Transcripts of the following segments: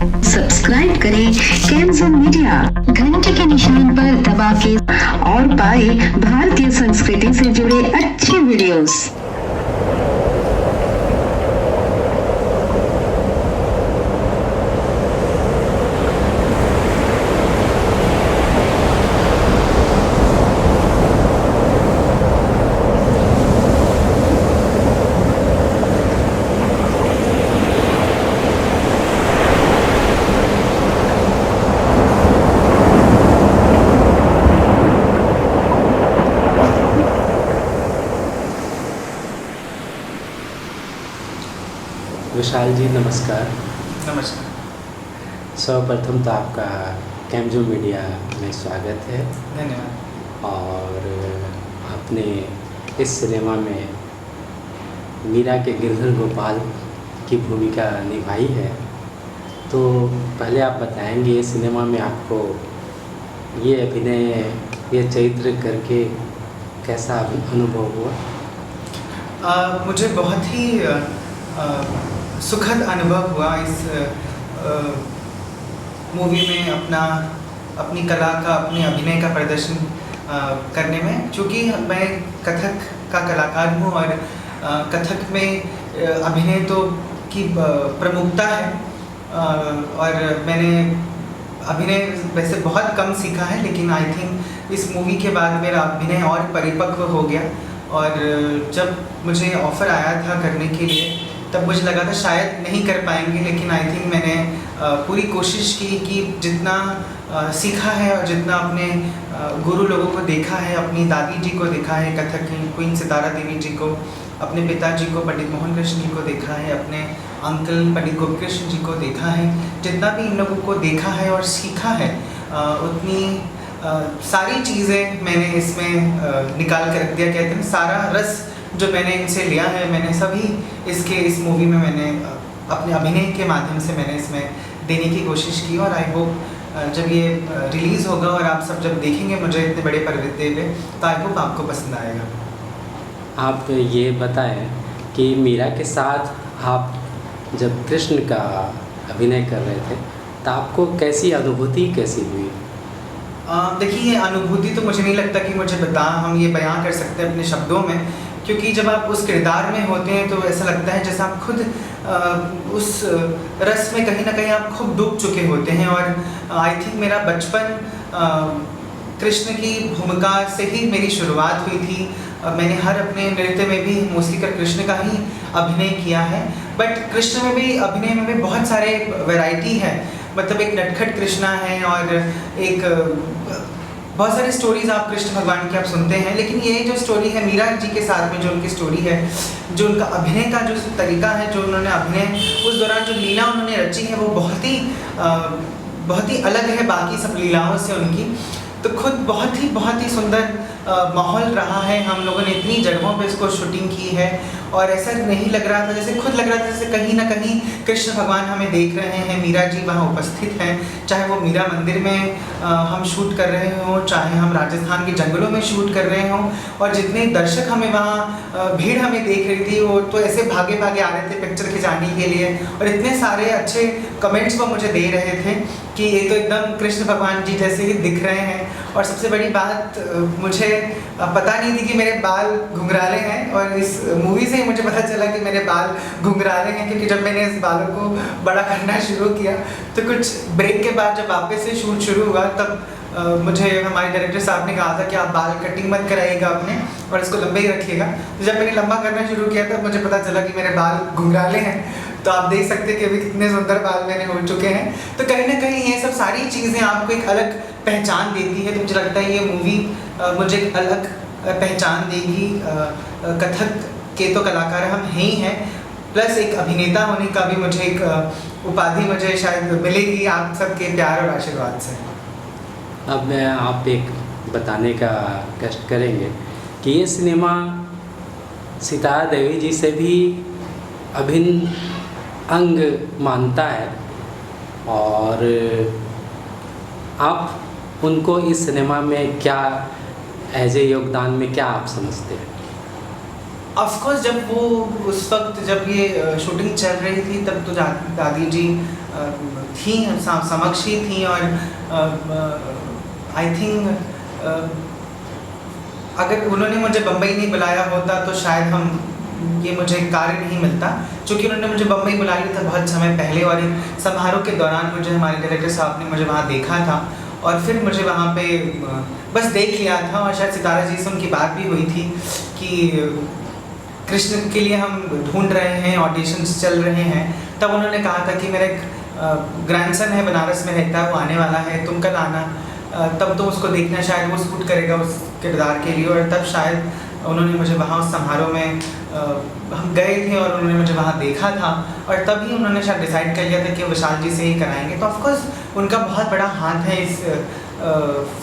Subscribe करें Kemps media, घंटे के निशान पर दबा के और पाए भारतीय संस्कृति से जुड़े अच्छे वीडियोस। विशाल जी नमस्कार। नमस्कार। सर्वप्रथम तो आपका कैमजो मीडिया में स्वागत है। धन्यवाद। और आपने इस सिनेमा में मीरा के गिरधर गोपाल की भूमिका निभाई है, तो पहले आप बताएंगे ये सिनेमा में आपको ये अभिनय, ये चरित्र करके कैसा अनुभव हुआ? मुझे बहुत ही सुखद अनुभव हुआ इस मूवी में अपनी कला का, अपने अभिनय का प्रदर्शन करने में। चूँकि मैं कथक का कलाकार हूँ और कथक में अभिनय तो की प्रमुखता है, और मैंने अभिनय वैसे बहुत कम सीखा है, लेकिन आई थिंक इस मूवी के बाद मेरा अभिनय और परिपक्व हो गया। और जब मुझे ऑफ़र आया था करने के लिए, तब मुझे लगा था शायद नहीं कर पाएंगे, लेकिन आई थिंक मैंने पूरी कोशिश की कि जितना सीखा है और जितना अपने गुरु लोगों को देखा है, अपनी दादी जी को देखा है कथक की क्वीन सितारा देवी जी को, अपने पिताजी को पंडित मोहन कृष्ण जी को देखा है, अपने अंकल पंडित गोपी कृष्ण जी को देखा है, जितना भी इन लोगों को देखा है और सीखा है, उतनी सारी चीज़ें मैंने इसमें निकाल कर रख दिया। कहते हैं सारा रस जो मैंने इनसे लिया है, मैंने सभी इस मूवी में मैंने अपने अभिनय के माध्यम से मैंने इसमें देने की कोशिश की। और आई होप जब ये रिलीज़ होगा और आप सब जब देखेंगे मुझे इतने बड़े पर्दे पे, तो आई होप आपको पसंद आएगा। आप ये बताएं कि मीरा के साथ आप जब कृष्ण का अभिनय कर रहे थे, तो आपको कैसी अनुभूति कैसी हुई? देखिए, ये अनुभूति तो मुझे नहीं लगता कि हम ये बयां कर सकते हैं अपने शब्दों में, क्योंकि जब आप उस किरदार में होते हैं तो ऐसा लगता है जैसे आप खुद उस रस में कहीं ना कहीं आप खुद डूब चुके होते हैं। और आई थिंक मेरा बचपन कृष्ण की भूमिका से ही मेरी शुरुआत हुई थी। मैंने हर अपने नृत्य में भी मोस्टली कर कृष्ण का ही अभिनय किया है, बट कृष्ण में भी अभिनय में भी बहुत सारे वैरायटी है। मतलब एक नटखट कृष्णा है और एक बहुत सारी स्टोरीज आप कृष्ण भगवान की आप सुनते हैं, लेकिन ये जो स्टोरी है मीरा जी के साथ में, जो उनकी स्टोरी है, जो उनका अभिनय का जो तरीका है, जो उन्होंने अभिनय उस दौरान जो लीला उन्होंने रची है, वो बहुत ही अलग है बाकी सब लीलाओं से उनकी। तो खुद बहुत ही सुंदर माहौल रहा है। हम लोगों ने इतनी जगहों पे इसको शूटिंग की है और ऐसा नहीं लग रहा था, जैसे खुद लग रहा था जैसे कहीं ना कहीं कृष्ण भगवान हमें देख रहे हैं, मीरा जी वहाँ उपस्थित हैं। चाहे वो मीरा मंदिर में हम शूट कर रहे हों, चाहे हम राजस्थान के जंगलों में शूट कर रहे हों, और जितने दर्शक हमें वहाँ भीड़ हमें देख रही थी, वो तो ऐसे भागे भागे आ रहे थे पिक्चर खिंचाने के लिए, और इतने सारे अच्छे कमेंट्स वो मुझे दे रहे थे कि ये तो एकदम कृष्ण भगवान जी जैसे ही दिख रहे हैं। और सबसे बड़ी बात, मुझे पता नहीं थी कि मेरे बाल घुंघराले हैं, और इस मूवी से ही मुझे पता चला कि मेरे बाल घुंघराले हैं, क्योंकि जब मैंने इस बालों को बड़ा करना शुरू किया तो कुछ ब्रेक के बाद जब वापस से शूट शुरू हुआ, तब मुझे हमारे डायरेक्टर साहब ने कहा था कि आप बाल कटिंग मत कराइएगा अपने और इसको लंबे ही रखिएगा। तो जब मैंने लंबा करना शुरू किया तब मुझे पता चला कि मेरे बाल घुंघराले हैं। तो आप देख सकते हैं कि अभी कितने सुंदर बाल मेरे हो चुके हैं। तो कहीं ना कहीं ये सब सारी चीज़ें आपको एक अलग पहचान देती है। तो मुझे लगता है ये मूवी मुझे एक अलग पहचान देगी। कथक के तो कलाकार हम हैं ही हैं, प्लस एक अभिनेता होने का भी मुझे एक उपाधि मुझे शायद मिलेगी आप सबके प्यार और आशीर्वाद से। अब मैं आप एक बताने का कष्ट करेंगे कि ये सिनेमा सितारा देवी जी से भी अभिन्न अंग मानता है, और आप उनको इस सिनेमा में क्या एज ए योगदान में क्या आप समझते हैं? ऑफ कोर्स जब वो उस वक्त जब ये शूटिंग चल रही थी तब तो दादी जी थी समक्ष ही थी, और आई थिंक अगर उन्होंने मुझे बम्बई नहीं बुलाया होता तो शायद ये मुझे कार्य नहीं मिलता, क्योंकि उन्होंने मुझे बम्बई बुला लिया था बहुत समय पहले, और एक समारोह के दौरान मुझे हमारे डायरेक्टर साहब ने मुझे वहाँ देखा था और फिर मुझे वहाँ पे बस देख लिया था, और शायद सितारा जी से उनकी बात भी हुई थी कि कृष्ण के लिए हम ढूंढ रहे हैं, ऑडिशंस चल रहे हैं। तब उन्होंने कहा था कि मेरा एक ग्रैंडसन है बनारस में रहता है, वो आने वाला है, तुम कल आना, तब तो उसको देखना, शायद वो सूट करेगा उस किरदार के लिए। और तब शायद उन्होंने मुझे वहाँ उस समारोह में हम गए थे और उन्होंने मुझे वहाँ देखा था, और तभी उन्होंने शायद डिसाइड कर लिया था कि विशाल जी से ही कराएंगे। तो ऑफकोर्स उनका बहुत बड़ा हाथ है इस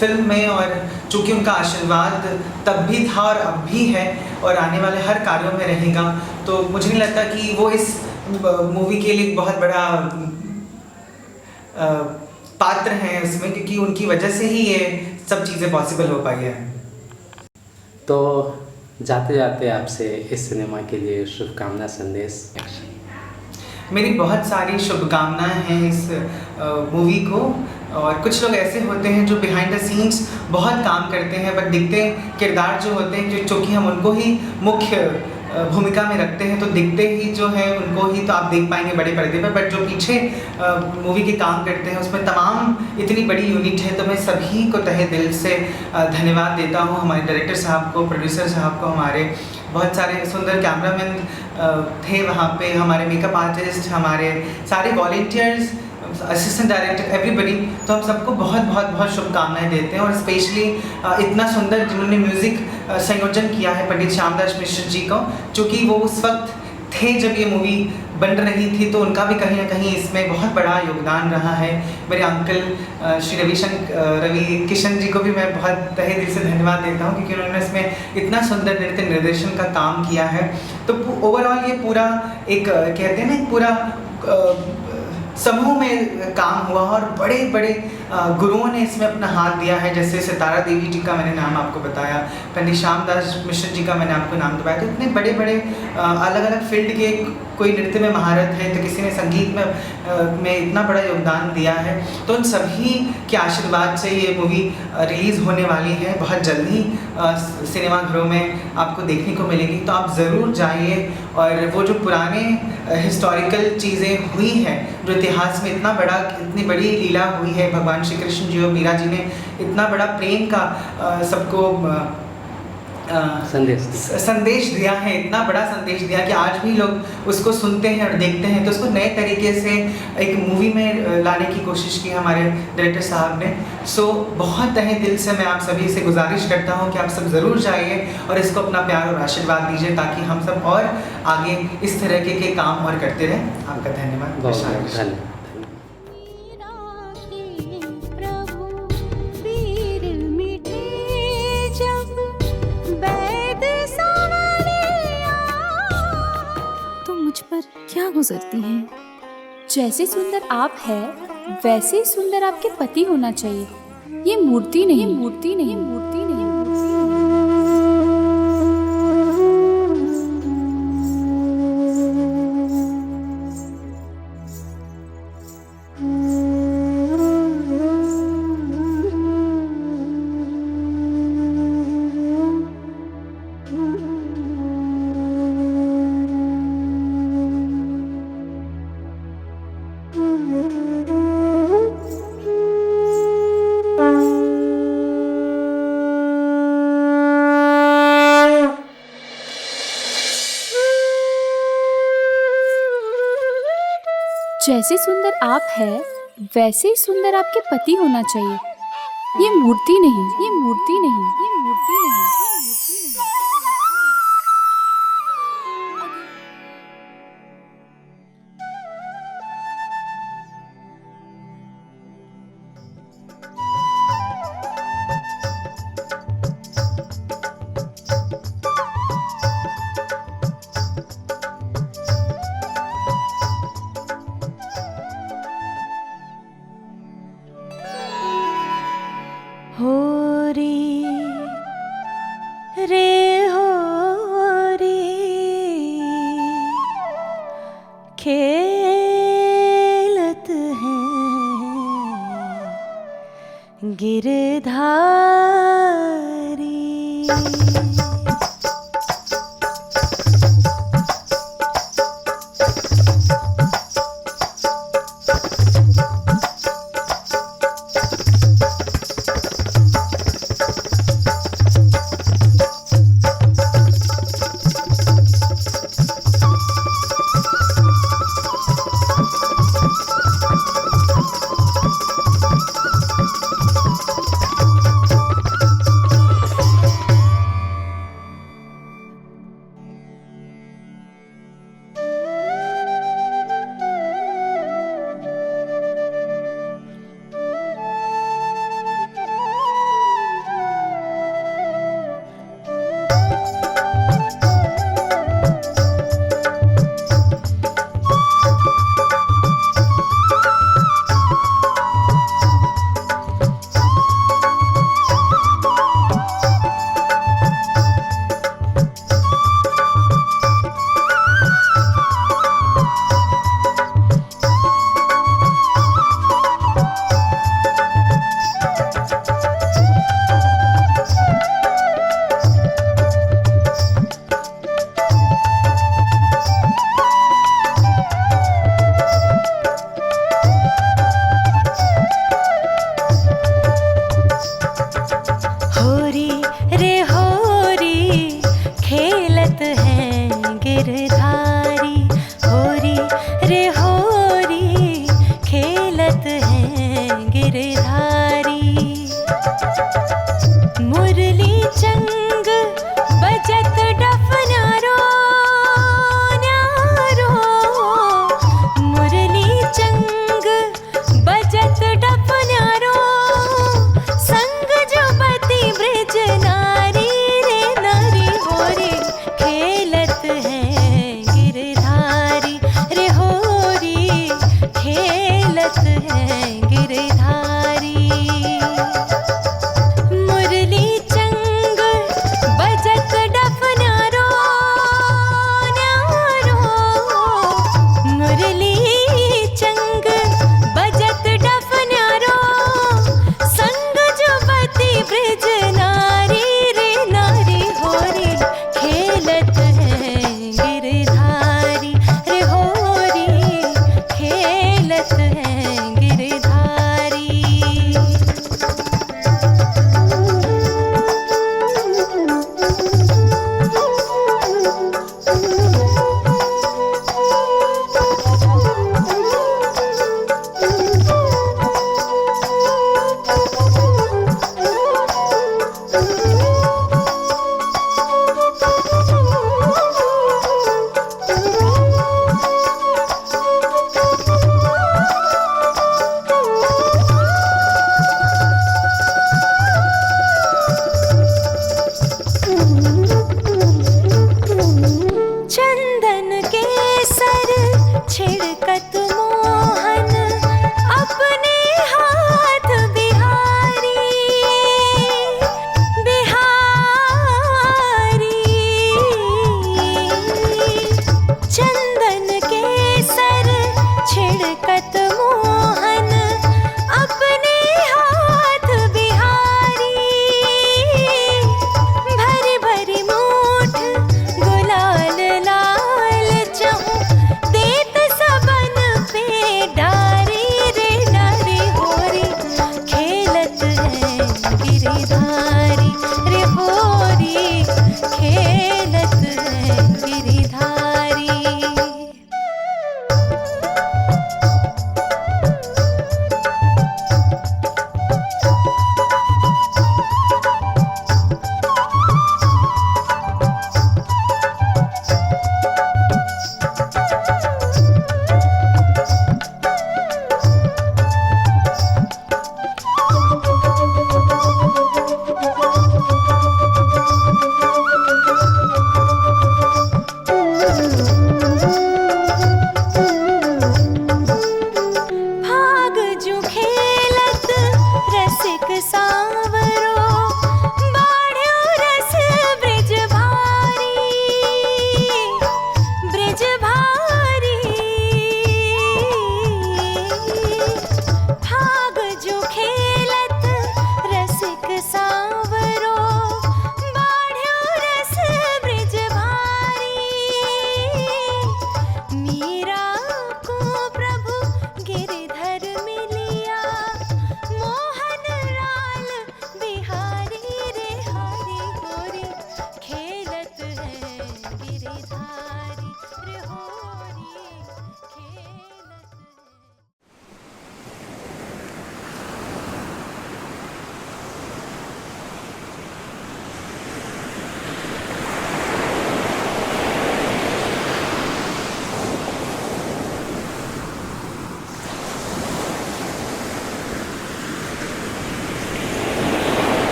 फिल्म में, और चूँकि उनका आशीर्वाद तब भी था और अब भी है और आने वाले हर कार्यों में रहेगा, तो मुझे नहीं लगता कि वो इस मूवी के लिए बहुत बड़ा पात्र हैं इसमें, क्योंकि उनकी वजह से ही ये सब चीज़ें पॉसिबल हो पाई है। तो जाते जाते आपसे इस सिनेमा के लिए शुभकामना संदेश। मेरी बहुत सारी शुभकामनाएं हैं इस मूवी को, और कुछ लोग ऐसे होते हैं जो बिहाइंड द सीन्स बहुत काम करते हैं, बट दिखते किरदार जो होते हैं, चूँकि हम उनको ही मुख्य भूमिका में रखते हैं, तो दिखते ही जो है उनको ही तो आप देख पाएंगे बड़े पर्दे पर, बट जो पीछे मूवी के काम करते हैं उसमें तमाम इतनी बड़ी यूनिट है। तो मैं सभी को तहे दिल से धन्यवाद देता हूँ, हमारे डायरेक्टर साहब को, प्रोड्यूसर साहब को, हमारे बहुत सारे सुंदर कैमरामैन थे वहाँ पे, हमारे मेकअप आर्टिस्ट, हमारे सारे वॉलेंटियर्स, असिस्टेंट डायरेक्टर, एवरीबडी। तो हम सबको बहुत बहुत बहुत शुभकामनाएं देते हैं, और स्पेशली इतना सुंदर जिन्होंने म्यूज़िक संयोजन किया है पंडित श्यामदास मिश्र जी को, क्योंकि वो उस वक्त थे जब ये मूवी बन रही थी, तो उनका भी कहीं ना कहीं इसमें बहुत बड़ा योगदान रहा है। मेरे अंकल श्री रवि किशन जी को भी मैं बहुत तहे दिल से धन्यवाद देता हूँ, क्योंकि उन्होंने इसमें इतना सुंदर नृत्य निर्देशन का काम किया है। तो ओवरऑल ये पूरा एक कहते हैं ना, एक पूरा समूह में काम हुआ, और बड़े बड़े गुरुओं ने इसमें अपना हाथ दिया है, जैसे सितारा देवी जी का मैंने नाम आपको बताया, पंडित श्यामदास मिश्र जी का मैंने आपको नाम बताया। तो इतने बड़े बड़े अलग अलग फील्ड के, कोई नृत्य में महारत है तो किसी ने संगीत में इतना बड़ा योगदान दिया है। तो उन सभी के आशीर्वाद से ये मूवी रिलीज़ होने वाली है, बहुत जल्दी सिनेमाघरों में आपको देखने को मिलेगी। तो आप ज़रूर जाइए, और वो जो पुराने हिस्टोरिकल चीज़ें हुई हैं, जो इतिहास में इतनी बड़ी लीला हुई है, भगवान श्री कृष्ण जी और मीरा जी ने इतना बड़ा प्रेम का सबको संदेश दिया है, इतना बड़ा संदेश दिया कि आज भी लोग उसको सुनते हैं और देखते हैं। तो उसको नए तरीके से एक मूवी में लाने की कोशिश की हमारे डायरेक्टर साहब ने। सो बहुत तहे दिल से मैं आप सभी से गुजारिश करता हूँ कि आप सब ज़रूर जाइए और इसको अपना प्यार और आशीर्वाद दीजिए, ताकि हम सब और आगे इस तरह के काम और करते रहें। आपका धन्यवाद। पर क्या गुजरती हैं? जैसे सुंदर आप हैं, वैसे सुंदर आपके पति होना चाहिए। ये मूर्ति नहीं, मूर्ति नहीं, मूर्ति नहीं। जैसे सुंदर आप हैं, वैसे ही सुंदर आपके पति होना चाहिए। ये मूर्ति नहीं, ये मूर्ति नहीं, ये मूर्ति नहीं। हो रे खेलत हैं गिरधारी। छिड़कत मोहन